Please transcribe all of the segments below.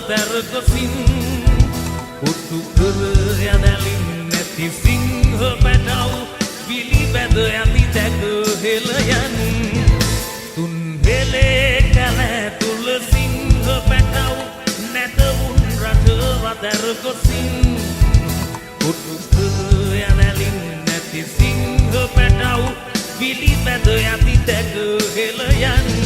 අතර කොසින් උතු කර යදලින් නැති සිංහ පැටව් පිළිබැද යති දැක හෙළයන් තුන් වෙලේ කැල තුල සිංහ පැටව් නැත වුන් රට වතර කොසින් උතු කර යදලින් නැති සිංහ පැටව් පිළිබැද යති දැක හෙළයන්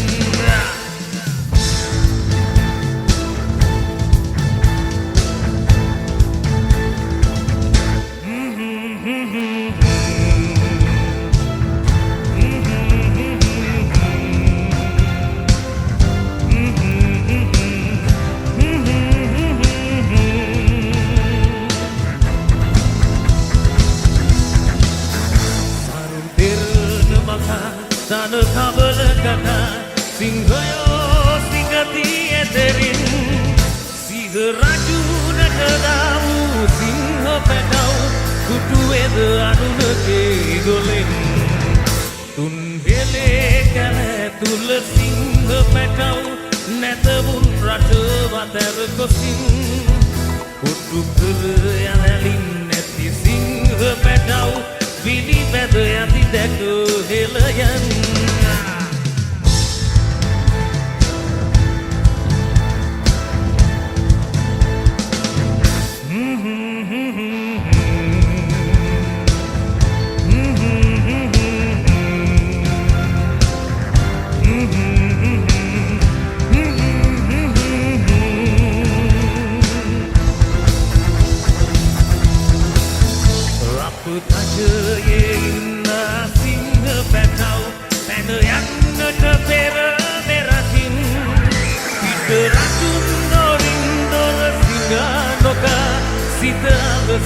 තන කබල කතා සිංහයෝ සිංහති ඇතරින් සිහ රජුනට දාවූ සිංහ පැටව් කුටුවේද අනුනකේ ගොලෙන් තුන් වෙලේ කැල තුල සිංහ පැටව් නැතවුන් රට වතර කොසින් කුටු කර යැලින් නැති සිංහ පැටව් පිළිබැද යති දැක හෙළයන්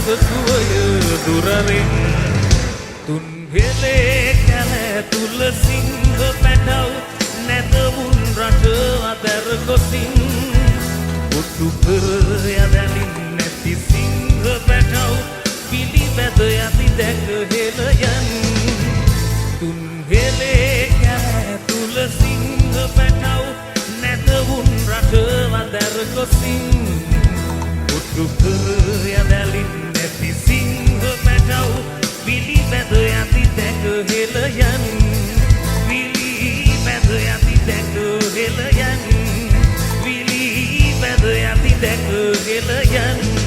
සතුවය දුරරින් තුන් වෙලේ කැල තුල සිංහ පැටව් නැතවුන් රට අතර කොසින් උතු කර යදලින් නැති සිංහ පැටව් පිළිබැද යති දැක හෙළයන් තුන් වෙලේ කැල තුල සිංහ පැටව් නැතවුන් රට අතර කොසින් උතු කර යදලින් නැති සිංහ පැටව් පිළිබැද යති දැක හෙළයන් පිළිබැද යති දැක හෙළයන් පිළිබැද යති දැක හෙළයන්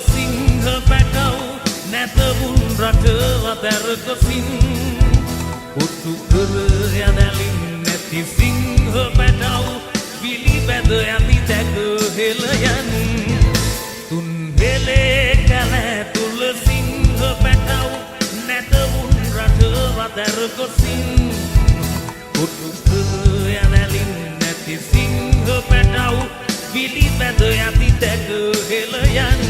සිංහ පැටව් නැතවුන් රට වතර කොසින් උතු කර යදලින් නැති සිංහ පැටව් පිළිබැද යති දැක හෙළයන් තුන් වෙලේ කැල තුල සිංහ පැටව් නැතවුන් රට වතර කොසින් උතු කර යදලින් නැති සිංහ පැටව් පිළිබැද යති දැක හෙළයන්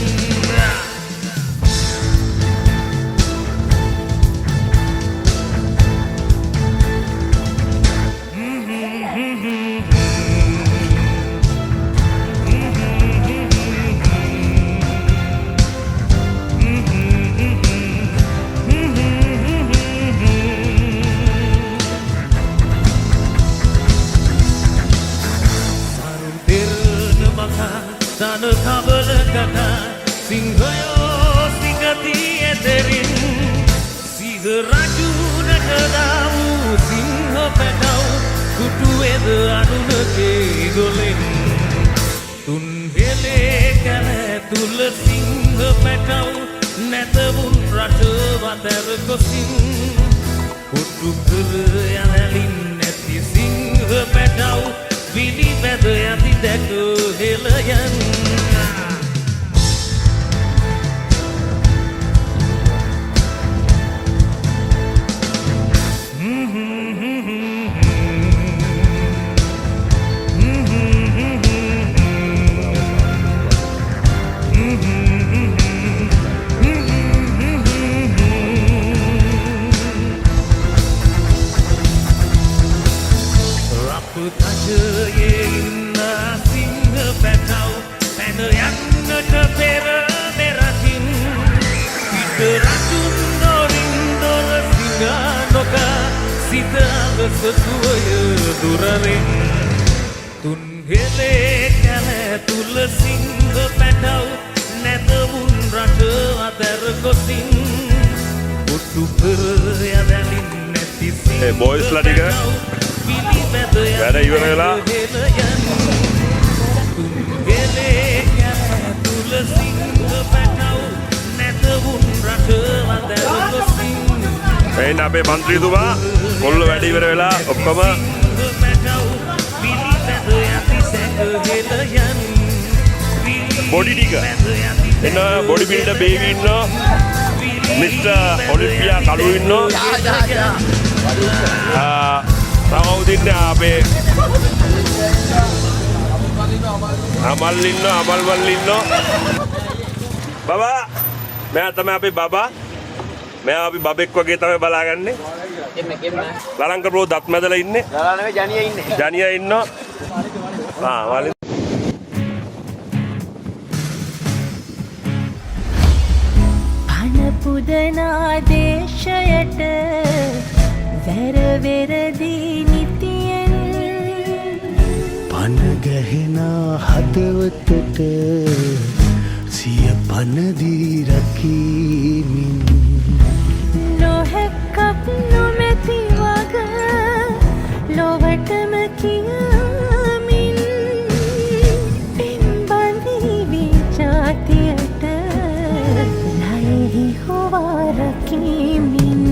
තන කබල කතා සිංහයෝ සිංහති ඇතරින් සිහ රජුනට දාවූ සිංහ පැටව් කුටුවේද අනුනකේ ගොලෙන් තුන් වෙලේ කැල තුල සිංහ පැටව් නැතවුන් රට වතර කොසින් කුටු කර යැලින් නැති සිංහ පැටව් පිළිබැද යති දැක හෙළයන් පුතජයේ ඉන්න සිංහ පැටව පැන යන්නට පෙර මෙරකින් පිට රතුන් නොරින් දොර සිඟා නොකා සිත අලස සුවය දුරරින් තුන් හෙලේ කැල තුල සිංහ පැටව නැතවුන් රට අතර ගොසින් පුටු පෙර යදලින් නැති සිංහ boys ලා ටික වැඩ ඉවර වෙලා එයින් අපේ මන්ත්‍රීතුමා කොල්ල වැඩ ඉවර වෙලා ඔක්කොම බොඩි ටික එන්න බොඩි බිල්ඩර් බේබි ඉන්නවා මිස්ටර් ඔලිම්පියා කළු ඉන්නවා තවුද ඉන්නේ අපේ අමල් ඉන්නවා අමල් ඉන්නවා බබා මෙයා තමයි අපේ බබා මෙයා අපි බබෙක් වගේ තමයි බලාගන්නේ ලලංක බ්‍රෝ දත් මැදලා ඉන්නේ ලලා නෙවෙයි ජනියා ඉන්නේ ජනියා ඉන්නවා වලින් පුදනා දේශයට වැරවෙරදී නිතියෙන් පනගැහෙන හදවතට සිය පනදී රකීමින් නොහැක්කක් නොමැති වග ලොවටම කියමින් පින්බඳී විජාතියට නයෙහි හොවා රකීමින්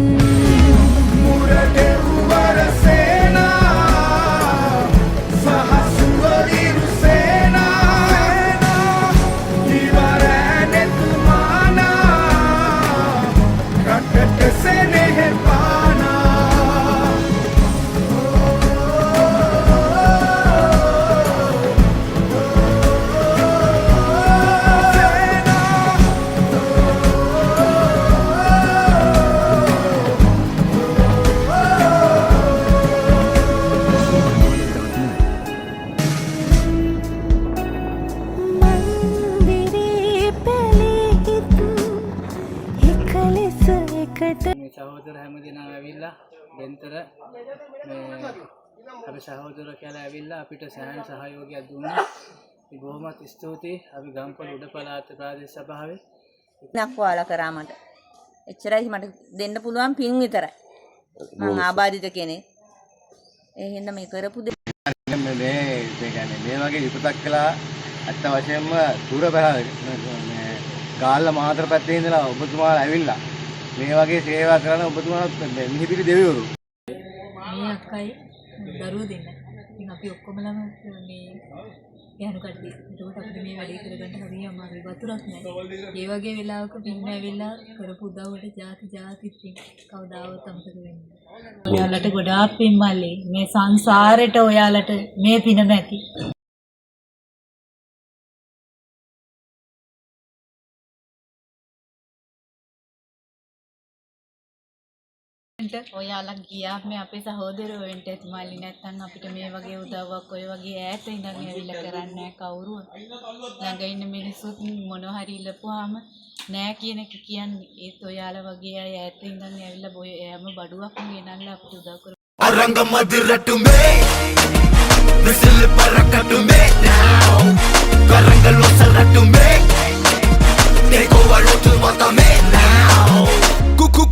සහෝදර හැමදෙනා ඇවිල්ලා බෙන්තර මේ අපි සහෝදර කියලා ඇවිල්ලා අපිට සෑහෙන සහයෝගයක් දුන්නා. ඉතින් බොහොමත් ස්තුතියි. අපි ගම්පොළ උඩ පළාත ප්‍රාදේශ සභාවේ නක්වාලා කරා මට. එච්චරයි මට දෙන්න පුළුවන් පින් විතරයි. මම ආබාධිත කෙනෙක්. ඒ හින්දා මේ කරපු දේ මේ වගේ විපතක් කළා අත්ත වශයෙන්ම දුර බැහැ මේ ගාල්ල මාතර පැත්තේ ඉඳලා ඔබතුමාලා ඇවිල්ලා මේ වගේ සේවා කරන ඔබතුමාත් මිහිපිරි දෙවිවරු මේ අක්කයි දරුවෝ දෙන්න. ඉතින් අපි ඔක්කොමලම මේ යහනු කට්ටිය. ඒකට අපිට මේ වැඩේ කරගන්න හරිය අමාරුයි. වතුරක් නැහැ. ඒ වගේ වෙලාවක පින්න ඇවිල්ලා කරපු උදව්වට ಜಾති පින් කවදාවත් අමතක වෙන්නේ නැහැ. ඔයාලට ගොඩාක් පින් මල්ලේ. මේ සංසාරෙට ඔයාලට මේ පින නැති. ඔයාලා ගියා මේ අපේ සහෝදරයෝ වෙන්ට එතුමාලි නැත්තම් අපිට මේ වගේ උදව්වක් ඔය වගේ ඈත ඉඳන් ඇවිල්ලා කරන්නේ නැහැ කවුරුවත්. ළඟ ඉන්න මිනිස්සුත් මොනවා හරි ඉල්ලපුවාම නෑ කියන එක කියන්නේ. ඒත් ඔයාලා වගේ අය ඈත ඉඳන් ඇවිල්ලා බොය හැම බඩුවක් ගෙනල්ලා අපිට උදව් කරා. අරංගමදිරටුමේ විසිල් පරකටුමේ now කරංගල් වසරටුමේ take over to what I made now kuku